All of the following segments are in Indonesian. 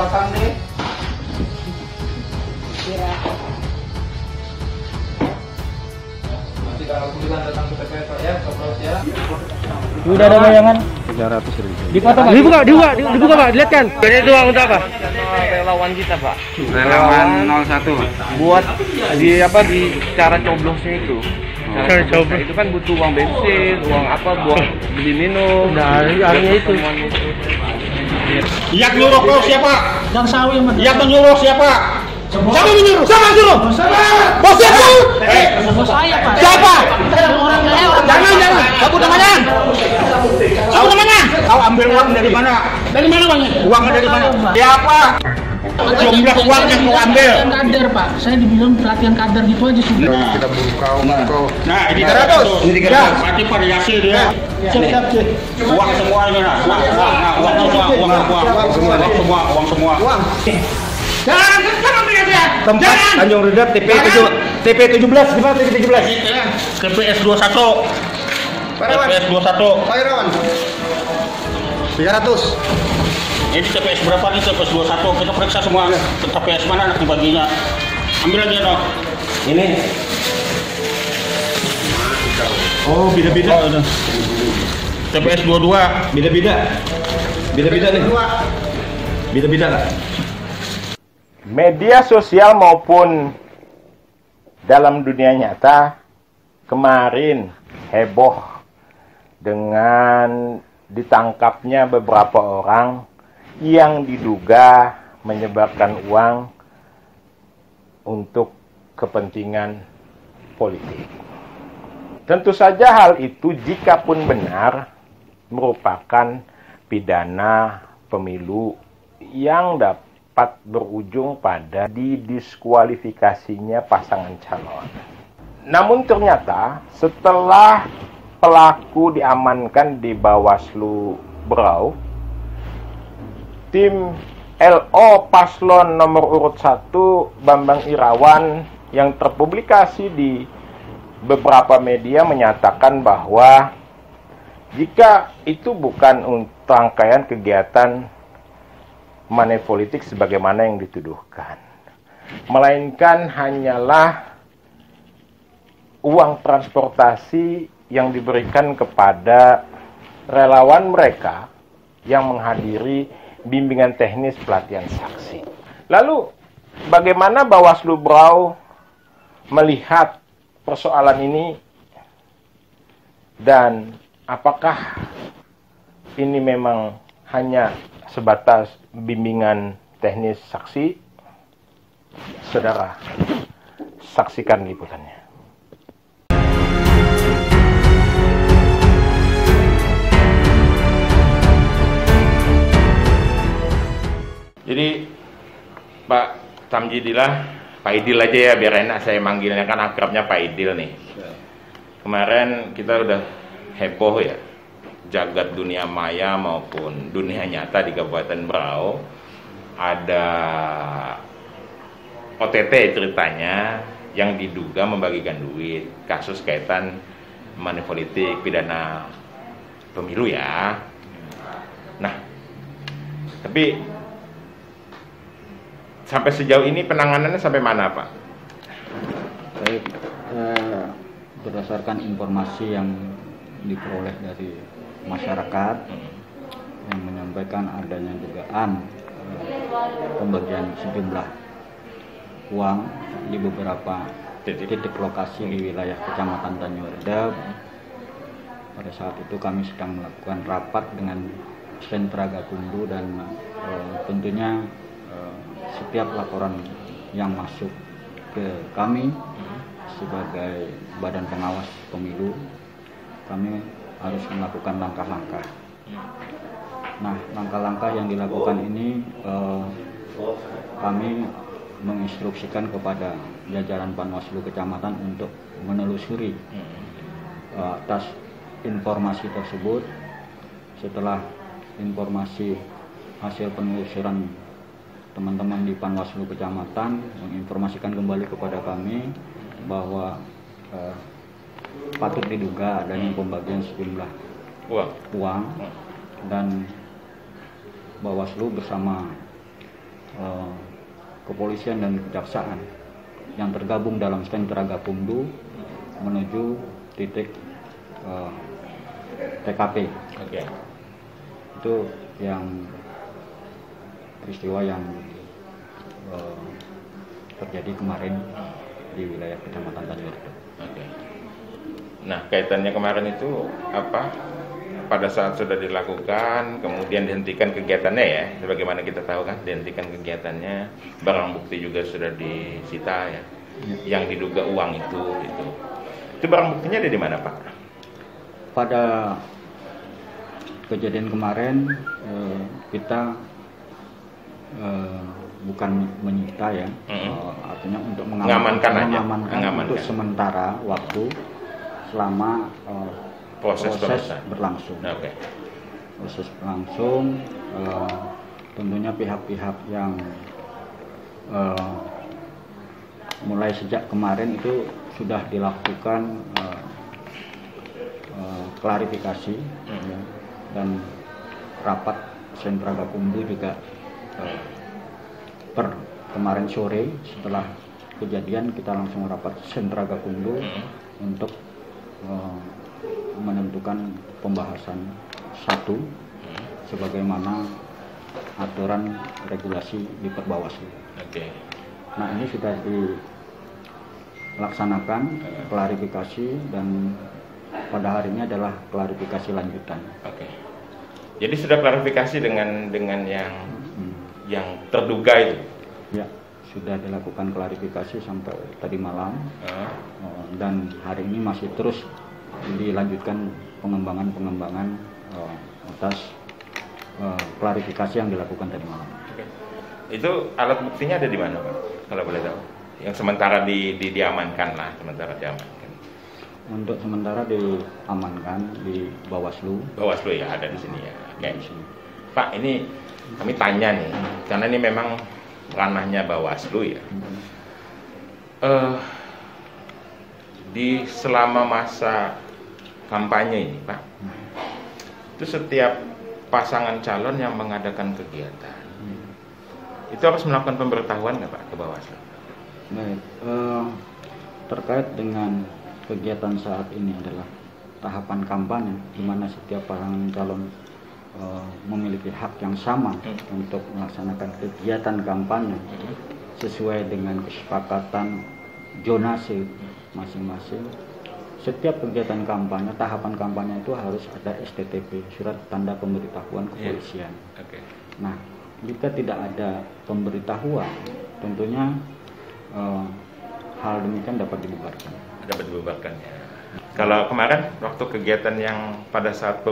pasang nih. Nanti kalau tulisan datang ke TPS ya, Kopros ya. Udah ada bayangan? 300.000. Difoto Pak? Dibuka Pak, dilihat kan? Ini itu untuk apa? Relawan kita Pak. Relawan 01. Buat di cara coblosnya itu. Cara coblos. Itu kan butuh uang bensin, uang apa buat beli minum. Nah, artinya itu. Yang nyuruh kau siapa? Yang sawi Mas. Yang menyuruh siapa? Siapa menyuruh? Siapa menyuruh? Bos siapa? Bos saya Pak. Siapa? Orang Jangan. Sebut namanya. Sebut namanya. Kau ambil uang dari mana? Dari mana uangnya? Uangnya dari mana? Siapa? Jumlah uang yang kau ambil. Kader Pak. Saya dibilang pelatihan kader gitu aja sudah. Kita buru kau. Nah, ini 300. Ini 300. Berarti variasi dia. Siap. Uang semua ini nah. Uang semua. Jangan ambil dia. Tempat Tanjung Redap TP 17. Di mana TP 17? TPS 21. TPS 21. Pak Irawan. 300. Ini TPS berapa nih? TPS 21. Kita periksa semua. TPS mana nanti baginya. Ambil lagi dong. Ini. Oh, beda-beda. TPS 22. Beda-beda nih. Beda-beda lah. Media sosial maupun dalam dunia nyata kemarin heboh dengan ditangkapnya beberapa orang yang diduga menyebarkan uang untuk kepentingan politik. Tentu saja hal itu jikapun benar merupakan pidana pemilu yang dapat berujung pada didiskualifikasinya pasangan calon. Namun ternyata setelah pelaku diamankan di Bawaslu Berau, tim LO Paslon nomor urut 1 Bambang Irawan yang terpublikasi di beberapa media menyatakan bahwa jika itu bukan rangkaian kegiatan money politik sebagaimana yang dituduhkan, melainkan hanyalah uang transportasi yang diberikan kepada relawan mereka yang menghadiri bimbingan teknis pelatihan saksi. Lalu bagaimana Bawaslu Berau melihat persoalan ini dan apakah ini memang hanya sebatas bimbingan teknis saksi? Saudara, saksikan liputannya. Jadi Pak Tamjidilah, Pak Idil aja ya biar enak saya manggilnya, kan akrabnya Pak Idil nih. Kemarin kita udah heboh ya, jagat dunia maya maupun dunia nyata di Kabupaten Berau ada OTT ceritanya yang diduga membagikan duit, kasus kaitan money politik, pidana pemilu ya. Nah, tapi sampai sejauh ini penanganannya sampai mana Pak? Baik, berdasarkan informasi yang diperoleh dari masyarakat yang menyampaikan adanya dugaan pembagian sejumlah uang di beberapa titik lokasi di wilayah Kecamatan Tanjung Redap. Pada saat itu kami sedang melakukan rapat dengan Sentra Gakumdu dan tentunya setiap laporan yang masuk ke kami sebagai badan pengawas pemilu, kami harus melakukan langkah-langkah. Nah, langkah-langkah yang dilakukan ini kami menginstruksikan kepada jajaran Panwaslu Kecamatan untuk menelusuri atas informasi tersebut. Setelah informasi hasil penelusuran teman-teman di Panwaslu Kecamatan menginformasikan kembali kepada kami bahwa patut diduga adanya pembagian sejumlah uang dan Bawaslu bersama kepolisian dan kejaksaan yang tergabung dalam Sentragakumdu menuju titik TKP. Oke. Itu yang peristiwa yang terjadi kemarin di wilayah Kecamatan Tanjurdo. Oke. Nah, kaitannya kemarin itu apa? Pada saat sudah dilakukan, kemudian dihentikan kegiatannya ya, sebagaimana kita tahu kan, dihentikan kegiatannya, barang bukti juga sudah disita ya, yang diduga uang itu. Itu barang buktinya ada di mana, Pak? Pada kejadian kemarin kita bukan menyita ya, artinya untuk mengamankan untuk sementara waktu selama proses berlangsung. Okay. Proses berlangsung, tentunya pihak-pihak yang mulai sejak kemarin itu sudah dilakukan klarifikasi ya, dan rapat Sentragakumdu juga per kemarin sore setelah kejadian kita langsung rapat Sentragakumdu untuk menentukan pembahasan satu sebagaimana aturan regulasi di Perbawaslu. Oke. Nah, ini sudah dilaksanakan klarifikasi dan pada hari ini adalah klarifikasi lanjutan. Oke. Jadi sudah klarifikasi dengan yang terduga itu. Ya, sudah dilakukan klarifikasi sampai tadi malam dan hari ini masih terus dilanjutkan pengembangan atas klarifikasi yang dilakukan tadi malam. Oke. Itu alat buktinya ada di mana, Pak? Kalau boleh tahu. Yang sementara diamankan lah, sementara diamankan. Untuk sementara diamankan di Bawaslu. Bawaslu ya, ada di sini ya. Oke. Pak, ini kami tanya nih, karena ini memang ranahnya Bawaslu ya. Di selama masa kampanye ini, Pak, itu setiap pasangan calon yang mengadakan kegiatan, itu harus melakukan pemberitahuan nggak, Pak, ke Bawaslu? Baik, terkait dengan kegiatan saat ini adalah tahapan kampanye, di mana setiap pasangan calon memiliki hak yang sama untuk melaksanakan kegiatan kampanye sesuai dengan kesepakatan zonasi masing-masing. Setiap kegiatan kampanye, tahapan kampanye itu harus ada STTP, surat tanda pemberitahuan kepolisian. Oke. Nah, jika tidak ada pemberitahuan, tentunya hal demikian dapat dibubarkan. Dapat dibubarkan ya. Kalau kemarin waktu kegiatan yang pada saat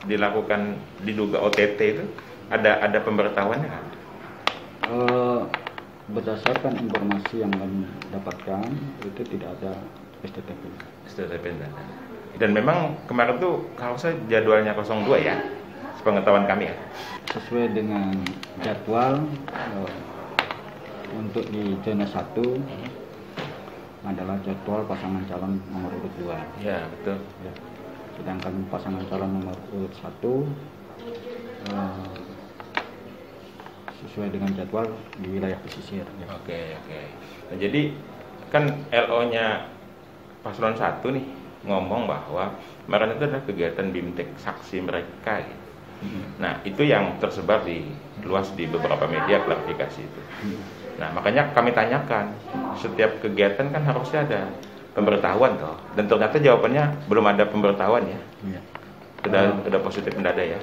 dilakukan diduga OTT itu ada pemberitahuannya kan? Berdasarkan informasi yang kami dapatkan itu tidak ada STTP. Dan memang kemarin tuh kalau saya jadwalnya 02 ya, sepengetahuan kami ya. Sesuai dengan jadwal untuk di zona 1 adalah jadwal pasangan calon nomor urut 2. Ya, betul. Ya. Sedangkan pasangan calon nomor urut 1 sesuai dengan jadwal di wilayah pesisir. Ya. Oke. Nah, jadi kan LO-nya Paslon 1 nih ngomong bahwa kemarin itu adalah kegiatan BIMTEK saksi mereka gitu. Nah, itu yang tersebar luas di beberapa media klarifikasi itu. Nah, makanya kami tanyakan, setiap kegiatan kan harusnya ada pemberitahuan toh. Dan ternyata jawabannya belum ada pemberitahuan ya. Sudah positif mendadak ya.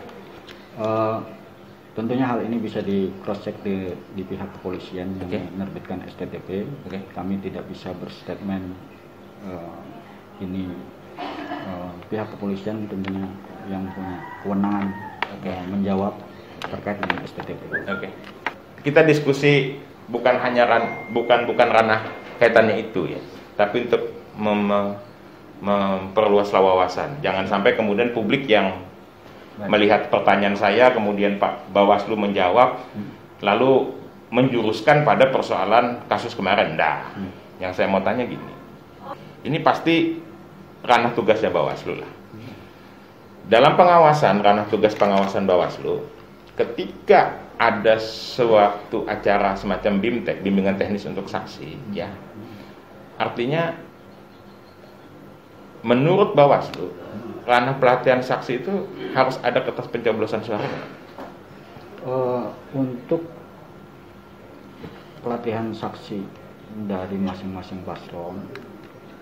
Tentunya hal ini bisa di cross check di pihak kepolisian yang menerbitkan STTP. Kami tidak bisa berstatement ini pihak kepolisian tentunya yang punya kewenangan menjawab terkait dengan STTP. Kita diskusi bukan ranah kaitannya itu ya, tapi untuk memperluas wawasan. Jangan sampai kemudian publik yang melihat pertanyaan saya, kemudian Pak Bawaslu menjawab, lalu menjuruskan pada persoalan kasus kemarin. Yang saya mau tanya gini, ini pasti ranah tugasnya Bawaslu lah. Dalam pengawasan, ranah tugas pengawasan Bawaslu, ketika ada suatu acara semacam BIMTEK, bimbingan teknis untuk saksi, ya. Artinya menurut Bawaslu, ranah pelatihan saksi itu harus ada kertas pencoblosan suara. Untuk pelatihan saksi dari masing-masing paslon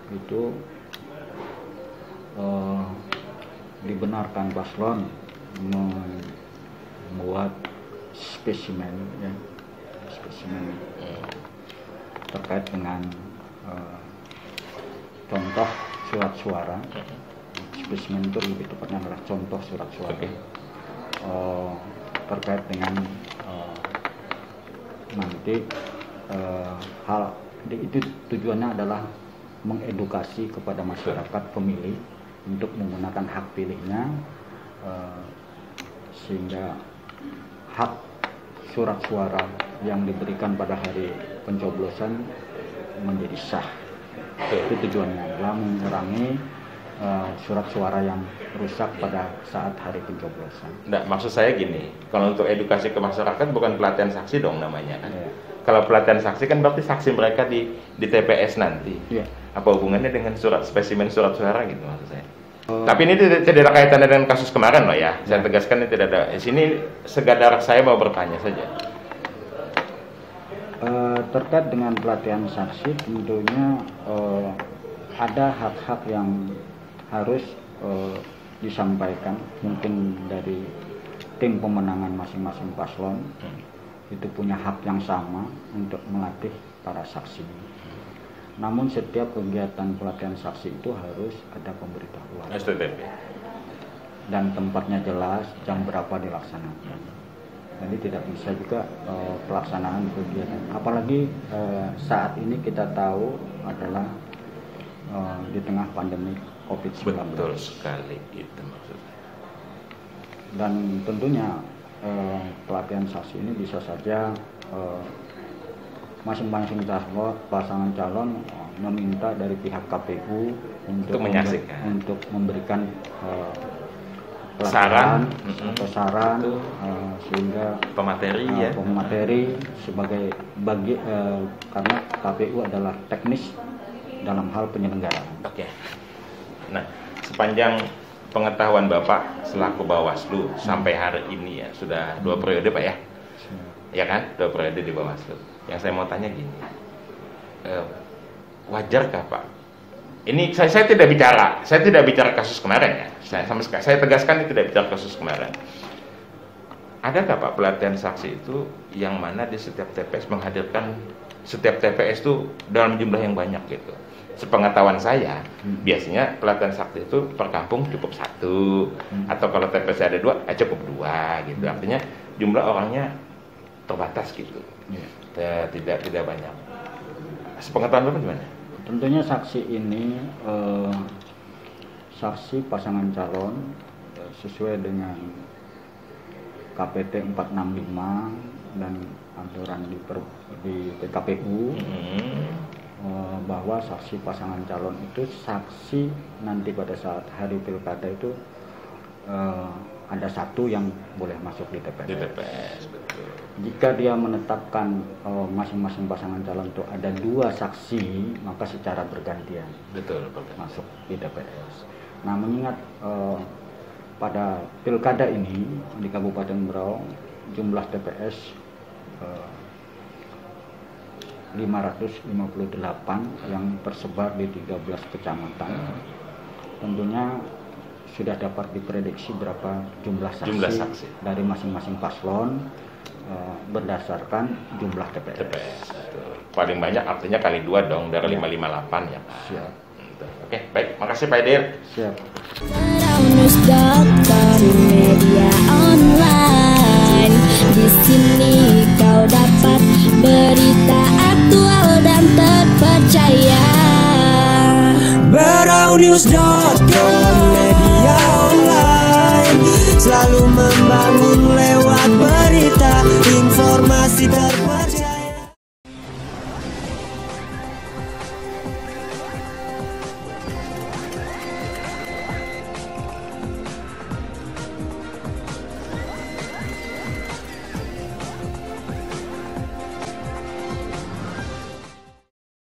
itu dibenarkan paslon membuat spesimen, ya, spesimen terkait dengan contoh surat suara. Spesimen itu lebih tepatnya adalah contoh surat suara. Terkait dengan nanti hal itu tujuannya adalah mengedukasi kepada masyarakat pemilih untuk menggunakan hak pilihnya, sehingga hak surat suara yang diberikan pada hari pencoblosan menjadi sah. Itu tujuannya adalah mengurangi surat suara yang rusak pada saat hari pencoblosan. Nggak, maksud saya gini, kalau untuk edukasi ke masyarakat bukan pelatihan saksi dong namanya kan? Kalau pelatihan saksi kan berarti saksi mereka di TPS nanti. Apa hubungannya dengan spesimen surat suara gitu maksud saya? Tapi ini tidak ada kaitannya dengan kasus kemarin loh ya. Saya tegaskan ini tidak ada. Di sini sekadar saya mau bertanya saja. Terkait dengan pelatihan saksi tentunya ada hak-hak yang harus disampaikan mungkin dari tim pemenangan masing-masing paslon. Itu punya hak yang sama untuk melatih para saksi. Namun setiap kegiatan pelatihan saksi itu harus ada pemberitahuan dan tempatnya jelas, jam berapa dilaksanakan. Jadi tidak bisa juga pelaksanaan kegiatan, apalagi saat ini kita tahu adalah di tengah pandemi COVID-19. Betul sekali, itu maksudnya. Dan tentunya pelatihan saksi ini bisa saja masing-masing pasangan calon meminta dari pihak KPU untuk menyaksikan, untuk memberikan saran atau saran sehingga pemateri sebagai karena KPU adalah teknis dalam hal penyelenggaraan. Oke. Nah, sepanjang pengetahuan Bapak selaku Bawaslu sampai hari ini ya sudah 2 periode Pak ya? Ya kan, 2 periode di Bawaslu. Yang saya mau tanya gini, wajarkah Pak? Ini saya tidak bicara kasus kemarin ya. Saya tegaskan tidak bicara kasus kemarin. Adakah Pak pelatihan saksi itu yang mana di setiap TPS menghadirkan setiap TPS itu dalam jumlah yang banyak gitu? Sepengetahuan saya, biasanya pelatihan saksi itu per kampung cukup 1, atau kalau TPS ada 2, cukup 2 gitu. Artinya jumlah orangnya terbatas gitu, tidak banyak. Sepengetahuan Bapak gimana? Tentunya saksi ini saksi pasangan calon sesuai dengan KPT 465 dan aturan di PKPU. Bahwa saksi pasangan calon itu saksi nanti pada saat hari pilkada itu ada 1 yang boleh masuk di TPS. Betul. Jika dia menetapkan masing-masing pasangan calon itu ada 2 saksi, maka secara bergantian masuk di TPS. Nah, mengingat pada pilkada ini di Kabupaten Berau jumlah TPS 558 yang tersebar di 13 kecamatan. Tentunya sudah dapat diprediksi berapa jumlah saksi dari masing-masing paslon berdasarkan jumlah TPS. Paling banyak artinya kali 2 dong dari 558 ya. Siap. Oke, baik. Makasih Pak Edir. Siap. Media online. Di sini kau dapat berita aktual dan terpercaya. BerauNews.com, media online, selalu membangun lewat berita, informasi terpercaya.